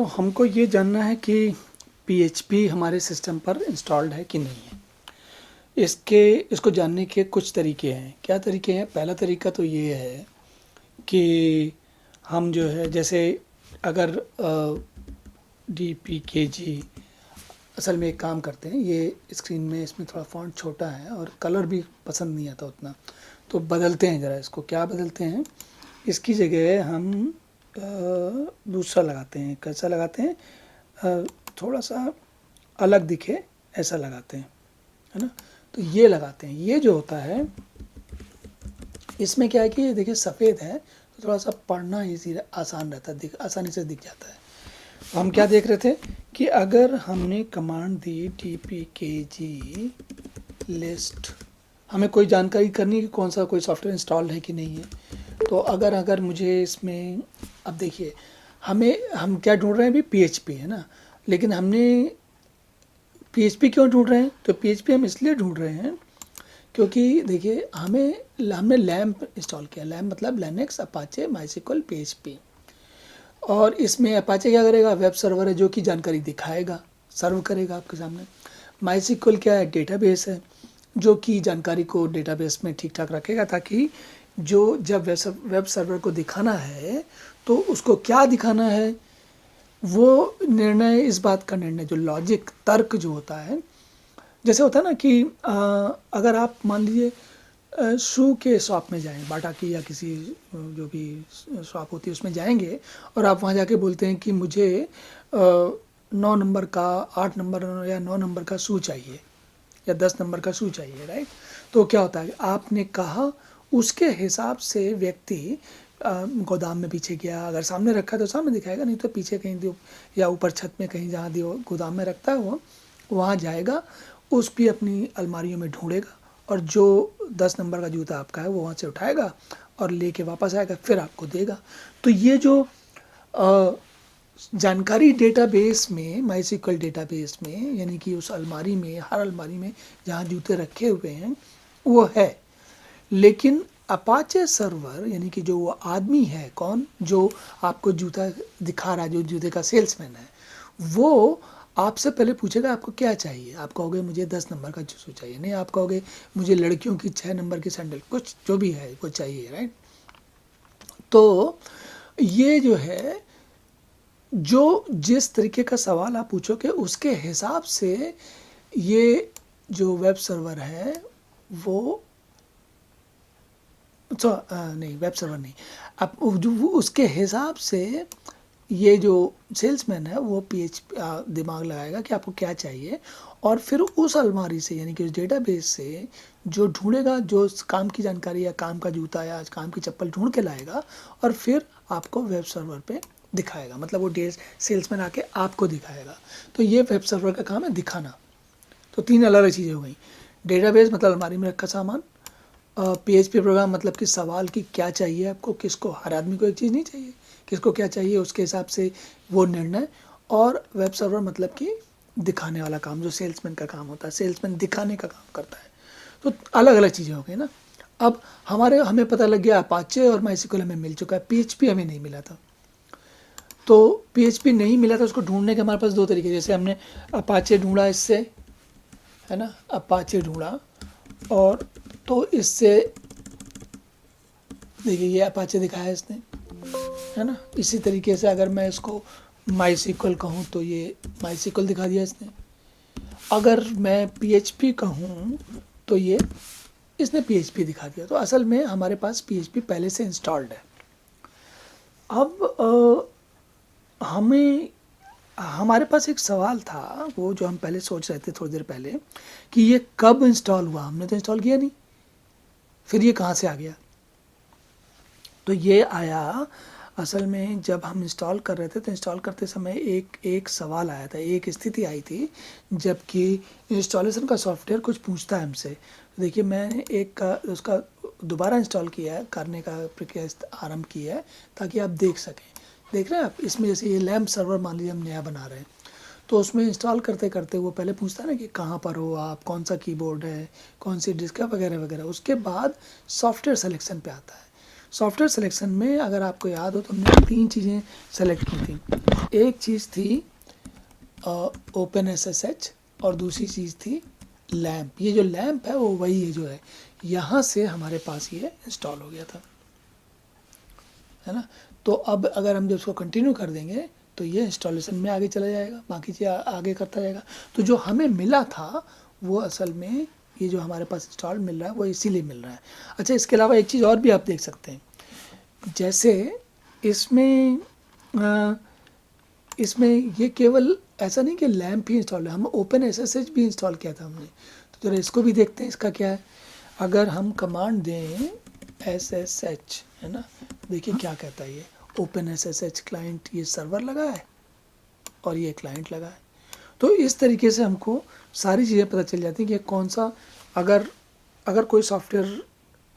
तो हमको ये जानना है कि पीएचपी हमारे सिस्टम पर इंस्टॉल्ड है कि नहीं है। इसको जानने के कुछ तरीके हैं। क्या तरीके हैं? पहला तरीका तो ये है कि हम जो है जैसे अगर DPKG असल में एक काम करते हैं, ये स्क्रीन में इसमें थोड़ा फ़ॉन्ट छोटा है और कलर भी पसंद नहीं आता उतना, तो बदलते हैं ज़रा इसको। क्या बदलते हैं? इसकी जगह हम दूसरा लगाते हैं। कैसा लगाते हैं? थोड़ा सा अलग दिखे ऐसा लगाते हैं, है ना। तो ये लगाते हैं। ये जो होता है इसमें क्या है कि ये देखिए सफ़ेद है, तो थोड़ा सा पढ़ना इजी आसान रहता है, आसानी से दिख जाता है। तो हम क्या देख रहे थे कि अगर हमने कमांड दी DPKG लिस्ट, हमें कोई जानकारी करनी है कि कौन सा कोई सॉफ्टवेयर इंस्टॉल्ड है कि नहीं है। तो अगर मुझे इसमें, अब देखिए हम क्या ढूंढ रहे हैं अभी? PHP, है ना। लेकिन हमने PHP क्यों ढूंढ रहे हैं? तो PHP हम इसलिए ढूंढ रहे हैं क्योंकि देखिए हमने लैम्प इंस्टॉल किया। लैम्प मतलब लिनक्स, अपाचे, माइस्क्ल, PHP। और इसमें अपाचे क्या करेगा? वेब सर्वर है जो कि जानकारी दिखाएगा, सर्व करेगा आपके सामने। माइस्क्ल क्या है? डेटाबेस है जो कि जानकारी को डेटाबेस में ठीक ठाक रखेगा, ताकि जो जब वेब सर्वर को दिखाना है तो उसको क्या दिखाना है, वो निर्णय, इस बात का निर्णय, जो लॉजिक, तर्क जो होता है, जैसे होता है ना कि अगर आप मान लीजिए शू के शॉप में जाएं, बाटा की या किसी जो भी शॉप होती है उसमें जाएंगे और आप वहाँ जाके बोलते हैं कि मुझे 9 नंबर का, 8 नंबर या 9 नंबर का शू चाहिए या 10 नंबर का शू चाहिए, राइट। तो क्या होता है, आपने कहा, उसके हिसाब से व्यक्ति गोदाम में पीछे गया। अगर सामने रखा तो सामने दिखाएगा, नहीं तो पीछे कहीं दियो या ऊपर छत में कहीं जहाँ दियो गोदाम में रखता है वो, वहाँ जाएगा, उस भी अपनी अलमारियों में ढूंढेगा और जो 10 नंबर का जूता आपका है वो वहाँ से उठाएगा और लेके वापस आएगा, फिर आपको देगा। तो ये जो जानकारी डेटाबेस में, माइस्क्ल डेटाबेस में, यानी कि उस अलमारी में, हर अलमारी में जहाँ जूते रखे हुए हैं वो है। लेकिन अपाचे सर्वर, यानी कि जो वो आदमी है, कौन, जो आपको जूता दिखा रहा है, जो जूते का सेल्समैन है, वो आपसे पहले पूछेगा आपको क्या चाहिए। आप कहोगे मुझे 10 नंबर का जूता चाहिए, नहीं आप कहोगे मुझे लड़कियों की 6 नंबर की सैंडल, कुछ जो भी है वो चाहिए, राइट। तो ये जो है, जो जिस तरीके का सवाल आप पूछोगे उसके हिसाब से ये जो वेब सर्वर है वो नहीं, वेब सर्वर नहीं, अब जो उसके हिसाब से ये जो सेल्समैन है वो दिमाग लगाएगा कि आपको क्या चाहिए, और फिर उस अलमारी से, यानी कि उस डेटाबेस से जो ढूंढेगा, जो काम की जानकारी या काम का जूता या काम की चप्पल ढूंढ के लाएगा और फिर आपको वेब सर्वर पे दिखाएगा। मतलब वो सेल्समैन आके आपको दिखाएगा। तो ये वेब सर्वर का काम है, दिखाना। तो 3 अलग अलग चीज़ें हो गई। डेटाबेस मतलब अलमारी में रखा सामान, PHP प्रोग्राम मतलब कि सवाल की क्या चाहिए आपको, किसको, हर आदमी को एक चीज़ नहीं चाहिए, किसको क्या चाहिए उसके हिसाब से वो निर्णय। और वेब सर्वर मतलब कि दिखाने वाला काम, जो सेल्समैन का काम होता है, सेल्समैन दिखाने का काम करता है। तो अलग अलग चीज़ें हो गई ना। अब हमें पता लग गया अपाचे और माइस्क्ल हमें मिल चुका है, PHP हमें नहीं मिला था। तो PHP नहीं मिला था, उसको ढूंढने के हमारे पास 2 तरीके। जैसे हमने अपाचे ढूंढा इससे, है ना, अपाचे ढूंढा, और तो इससे देखिए ये अपाचे दिखाया इसने, है ना। इसी तरीके से अगर मैं इसको माइस्क्ल कहूँ तो ये माइस्क्ल दिखा दिया इसने। अगर मैं PHP कहूँ तो ये इसने PHP दिखा दिया। तो असल में हमारे पास PHP पहले से इंस्टॉल्ड है। अब हमारे पास एक सवाल था, वो जो हम पहले सोच रहे थे थोड़ी देर पहले, कि ये कब इंस्टॉल हुआ। हमने तो इंस्टॉल किया नहीं, फिर ये कहाँ से आ गया? तो ये आया असल में जब हम इंस्टॉल कर रहे थे, तो इंस्टॉल करते समय एक सवाल आया था, एक स्थिति आई थी, जबकि इंस्टॉलेशन का सॉफ्टवेयर कुछ पूछता है हमसे। देखिए मैंने उसका दोबारा इंस्टॉल किया है, करने का प्रक्रिया आरंभ की है, ताकि आप देख सकें। देख रहे हैं आप इसमें, जैसे ये लैम्प सर्वर मान लीजिए हम नया बना रहे हैं, तो उसमें इंस्टॉल करते करते वो पहले पूछता है ना कि कहाँ पर हो आप, कौन सा कीबोर्ड है, कौन सी डिस्क है, वगैरह वगैरह। उसके बाद सॉफ्टवेयर सिलेक्शन पे आता है। सॉफ्टवेयर सिलेक्शन में अगर आपको याद हो तो हमने 3 चीज़ें सेलेक्ट की थी। एक चीज़ थी OpenSSH और दूसरी चीज़ थी लैम्प। ये जो लैम्प है वो वही है जो है यहाँ से हमारे पास ये इंस्टॉल हो गया था, है ना। तो अब अगर हम जब उसको कंटिन्यू कर देंगे तो ये इंस्टॉलेशन में आगे चला जाएगा, बाकी चीज़ आगे करता जाएगा। तो जो हमें मिला था वो असल में ये जो हमारे पास इंस्टॉल मिल रहा है वो इसीलिए मिल रहा है। अच्छा, इसके अलावा एक चीज़ और भी आप देख सकते हैं, जैसे इसमें ये केवल ऐसा नहीं कि लैम्प ही इंस्टॉल है, हम OpenSSH भी इंस्टॉल किया था हमने। तो जरा इसको भी देखते हैं इसका क्या है। अगर हम कमांड दें SSH, है ना, देखिए क्या कहता है ये OpenSSH क्लाइंट, ये सर्वर लगा है और ये क्लाइंट लगा है। तो इस तरीके से हमको सारी चीज़ें पता चल जाती हैं कि कौन सा, अगर कोई सॉफ्टवेयर,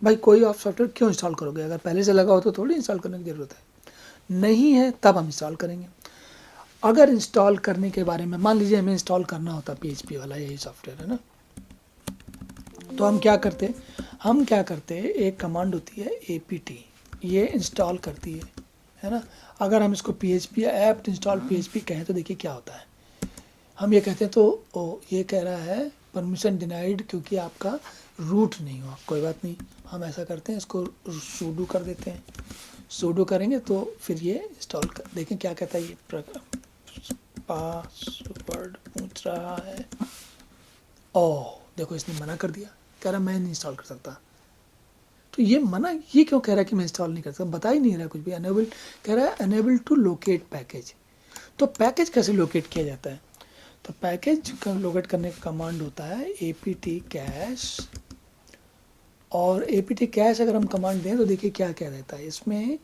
भाई कोई आप सॉफ्टवेयर क्यों इंस्टॉल करोगे, अगर पहले से लगा हो तो थोड़ी इंस्टॉल करने की ज़रूरत है, नहीं है तब हम इंस्टॉल करेंगे। अगर इंस्टॉल करने के बारे में मान लीजिए हमें इंस्टॉल करना होता PHP वाला यही सॉफ्टवेयर, है ना, तो हम क्या करते, एक कमांड होती है apt, ये इंस्टॉल करती है ना। अगर हम इसको PHP ऐप इंस्टॉल PHP कहें तो देखिए क्या होता है, हम ये कहते हैं तो ये कह रहा है परमिशन डिनाइड क्योंकि आपका रूट नहीं हुआ। कोई बात नहीं, हम ऐसा करते हैं इसको sudo कर देते हैं। sudo करेंगे तो फिर ये इंस्टॉल कर, देखें क्या कहता है, ये पासवर्ड पूछ रहा है। ओह देखो इसने मना कर दिया, कह रहा मैं नहीं इंस्टॉल कर सकता। तो ये मना, ये क्यों कह रहा है कि मैं इंस्टॉल नहीं कर सकता, बता ही नहीं रहा कुछ भी। अनेबल कह रहा है, अनेबल टू लोकेट पैकेज। तो पैकेज कैसे लोकेट किया जाता है, तो पैकेज का लोकेट करने का कमांड होता है apt कैश। और apt कैश अगर हम कमांड दें तो देखिए क्या क्या रहता है इसमें।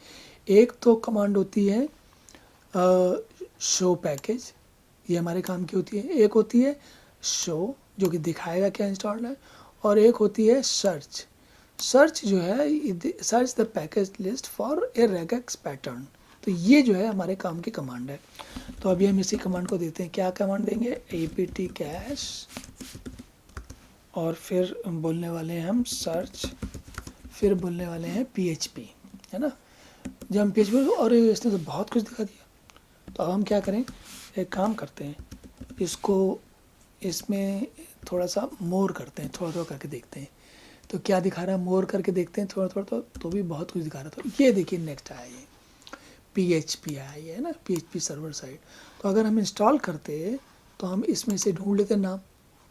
एक तो कमांड होती है शो पैकेज, ये हमारे काम की होती है। एक होती है शो जो कि दिखाएगा क्या इंस्टॉल्ड है, और एक होती है सर्च। सर्च जो है, search the package list for a regex pattern. तो ये जो है हमारे काम की कमांड है। तो अभी हम इसी कमांड को देते हैं, क्या कमांड देंगे, apt कैश और फिर बोलने वाले हैं हम सर्च, फिर बोलने वाले हैं PHP, है ना। जब हम PHP, और इसने तो बहुत कुछ दिखा दिया। तो अब हम क्या करें, एक काम करते हैं, इसको इसमें थोड़ा सा मोर करते हैं, थोड़ा थोड़ा करके देखते हैं तो क्या दिखा रहा है। मोर करके देखते हैं थोड़ा थोड़ा, तो भी बहुत कुछ दिखा रहा था। ये देखिए नेक्स्ट आया ये PHP आया, ये है ना, PHP सर्वर साइड। तो अगर हम इंस्टॉल करते तो हम इसमें से ढूंढ लेते नाम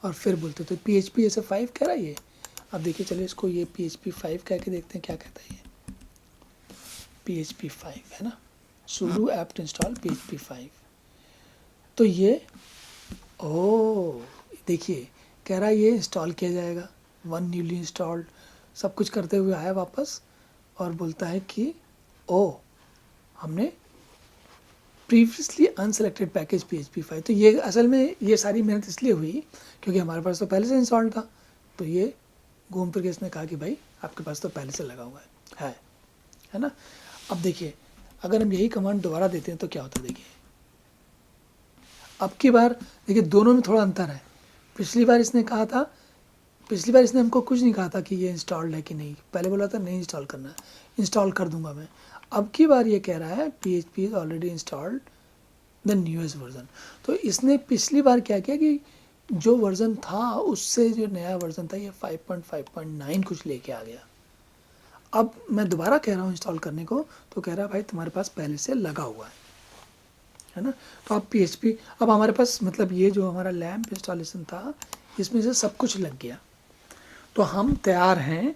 और फिर बोलते तो PHP ऐसे 5 कह रहा है ये। अब देखिए चलिए इसको ये PHP 5 कह के देखते हैं क्या कहता है ये PHP 5, है ना, sudo apt install PHP 5। तो ये देखिए कह रहा है ये इंस्टॉल किया जाएगा, वन न्यूली इंस्टॉल्ड, सब कुछ करते हुए आया वापस और बोलता है कि हमने प्रीवियसली अनसेलेक्टेड पैकेज PHP 5। तो ये असल में ये सारी मेहनत इसलिए हुई क्योंकि हमारे पास तो पहले से इंस्टॉल्ड था। तो ये घूम फिर के इसने कहा कि भाई आपके पास तो पहले से लगा हुआ है ना। अब देखिए अगर हम यही कमांड दोबारा देते हैं तो क्या होता है, देखिए अब की बार देखिए दोनों में थोड़ा अंतर है। पिछली बार इसने हमको कुछ नहीं कहा था कि ये इंस्टॉल्ड है कि नहीं, पहले बोला था नहीं इंस्टॉल करना है, इंस्टॉल कर दूंगा मैं। अब की बार ये कह रहा है PHP is already installed the newest version. तो इसने पिछली बार क्या किया कि जो वर्जन था उससे जो नया वर्जन था ये 5.5.9 कुछ लेके आ गया। अब मैं दोबारा कह रहा हूँ इंस्टॉल करने को तो कह रहा है भाई तुम्हारे पास पहले से लगा हुआ है ना। तो अब PHP, अब हमारे पास मतलब ये जो हमारा लैम्प इंस्टॉलेशन था इसमें से सब कुछ लग गया। तो हम तैयार हैं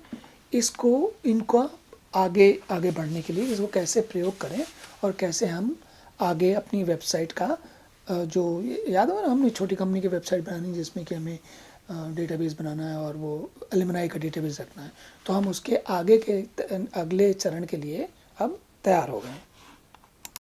इनको आगे बढ़ने के लिए, इसको कैसे प्रयोग करें और कैसे हम आगे अपनी वेबसाइट का जो याद हो ना हमने छोटी कंपनी की वेबसाइट बनानी जिसमें कि हमें डेटाबेस बनाना है और वो अलुमनाई का डेटाबेस रखना है। तो हम उसके अगले चरण के लिए अब तैयार हो गए हैं।